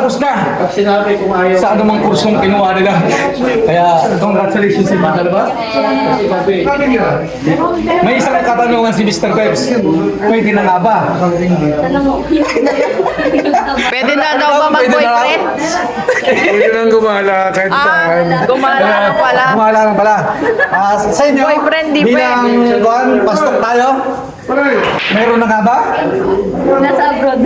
Tapos na Pag sinabi kung ayaw. sa anumang kursong kinuha nila. Kaya congratulations si Mata, ba? May isang katanungan si Mr. Peps. Pwede na nga ba? Pwede na daw ba mag-boyfriend? Pwede nang gumala kahit saan. Gumala na pala. Kumala lang pala. Sa inyo, Boyfriend, di bilang pastok tayo, meron na nga ba? Nasa abroad.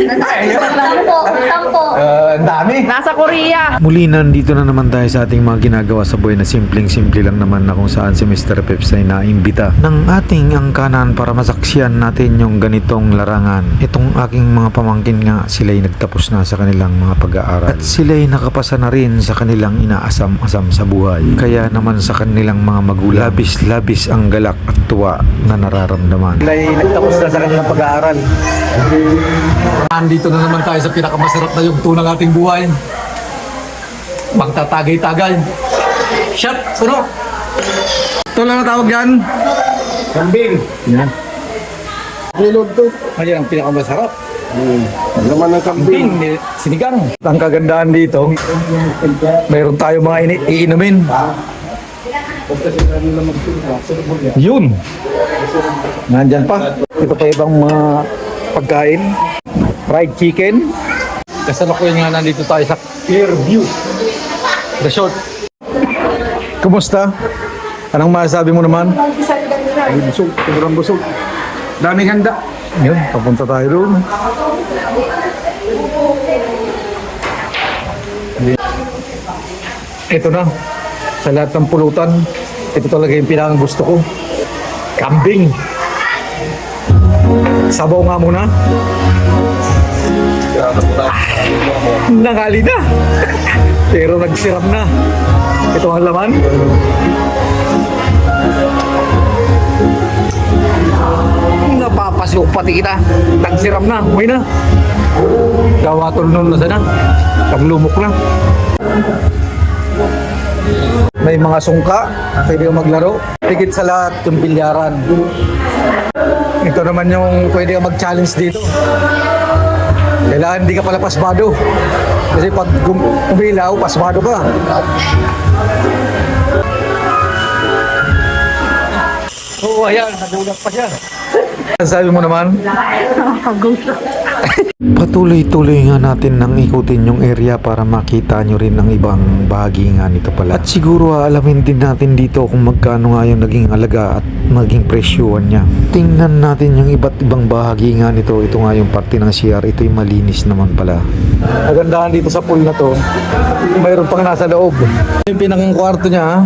Sampo. Ang dami. Nasa Korea. Muli nandito na naman tayo sa ating mga ginagawa sa buhay na simpleng-simple lang naman na kung saan si Mr. Peps ay naimbita ng ating angkanan para masaksiyan natin yung ganitong larangan. Itong aking mga pamangkin nga, sila'y nagtapos na sa kanilang mga pag-aaral at sila'y nakapasa na rin sa kanilang inaasam-asam sa buhay. Kaya naman sa kanilang mga magulang, labis-labis ang galak at tuwa na nararamdaman. Sila'y nagtapos na sa kanilang pag-aaral. Andito na naman tayo sa pinakamasarap na yugto ng ating buhay. Magtatagay-tagay. Shot! Suno! Ito lang ang tawag yan. Kambing. Yan. Bilog to. Ayan ang pinakamasarap. Laman ng kambing. Sinigang. Ang kagandahan dito, mayroon tayo mga iinumin. Yun. Nandyan pa. Ito pa ibang mga pagkain. Fried chicken. Kasalukuyan nga nandito tayo sa Fairview Resort. Kumusta? Anong masasabi mo naman? Busog. Sobrang busog. Daming handa. Yun, papunta tayo doon. Ito na. Sa lahat ng pulutan, ito talaga yung pinakang gusto ko. Kambing. Sabaw nga muna. Nangali na. Pero nagsiram na. Ito ang laman. Napapasok pati kita. Nagsiram na. Uy na. Gawa tulnon na sana. Paglumok na. May mga sungka. Pwede kang maglaro. Higit sa lahat yung bilyaran. Ito naman yung pwede kang mag-challenge dito. Kailangan hindi ka pala pasmado. Kasi pag umilaw, pasmado ka. Oo, ayan. Nagulat pa siya. Sabi mo naman? Patuloy-tuloy nga natin nang ikutin yung area para makita nyo rin ang ibang bahagi nga nito pala. At siguro alamin din natin dito kung magkano nga yung naging halaga at maging presyuhan niya. Tingnan natin yung iba't ibang bahagi nga nito. Ito nga yung parte ng CR. Ito yung malinis naman pala. Nagandahan dito sa pool na to. Mayroon pang nasa loob. Yung pinakang kwarto niya, ha?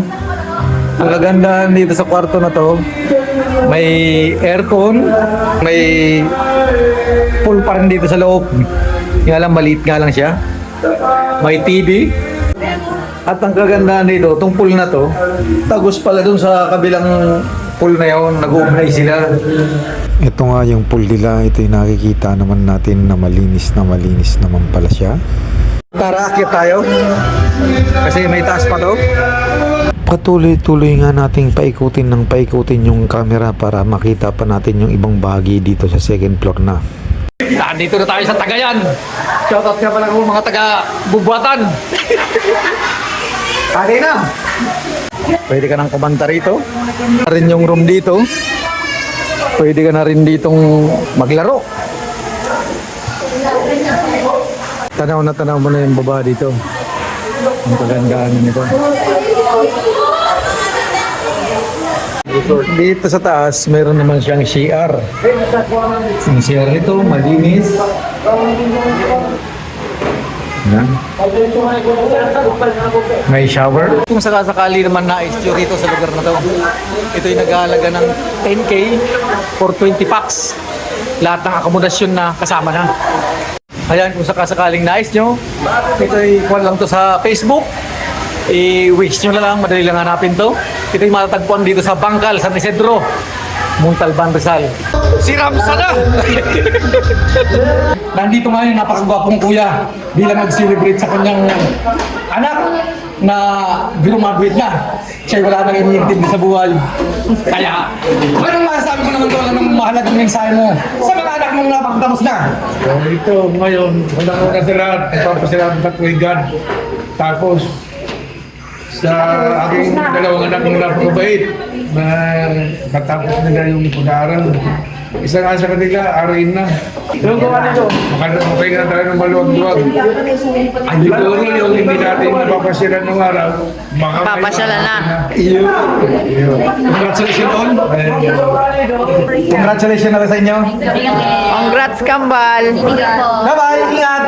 Ang kagandahan dito sa kwarto na to, may aircon, may pool pa rin dito sa loob. Nga lang, maliit nga lang siya. May TV. At ang kagandahan dito, itong pool na to, tagos pala dun sa kabilang pool na yun, nag-uugnay sila. Ito nga yung pool nila. Ito yung nakikita naman natin na malinis naman pala siya. Tara, akyat tayo. Kasi may taas pa to. Patuloy-tuloy nga nating paikutin yung camera para makita pa natin yung ibang bahagi dito sa second floor na. Nandito na tayo sa Tagayan. Shoutout nga pala kung mga taga-Bubuatan. Kaya na. Pwede ka nang kumanta rito. Rin yung room dito. Pwede ka na rin ditong maglaro. Tanaw mo na yung baba dito. Ang kagandahan nito. Dito sa taas, mayroon naman siyang CR. Yung CR nito, malinis. Yan. May shower. Kung sakasakali naman na-exture rito sa lugar na to, ito yung nag-aalaga ng 10K for 20 packs. Lahat ng akomodasyon na kasama na. Ayan, kung sakasakaling nais nyo, ito ay kuha lang to sa Facebook. I-wish nyo na lang, madali lang hanapin to. Ito yung matatagpuan dito sa Bangkal, San Isidro, Montalban, Rizal. Si Ramsa na! Nandito ngayon, napakagwapong kuya bilang nag-celebrate sa kanyang anak. na graduate na. Siya wala nang iniintindi sa buhay. Kaya, anong masasabi mo naman doon? Anong mahalagang mensahe mo sa mga anak mong napakatapos na? So, ito ngayon, unang-una sa lahat, ipapasalamat ako kay God. Tapos, sa aking dalawang anak ng napakabait na natapos nila yung pag-aaral. Isa nga sa kanila, arayin na. Yung gawa nito? Makahinga na tayo ng maluwag-luwag. Siguro yung hindi natin napapasyalan ng araw, baka may Papasyalan na. Iyo. Congratulations all. Congratulations na sa inyo. Congrats, Kambal. Hindi ka po. Bye-bye. Ingat.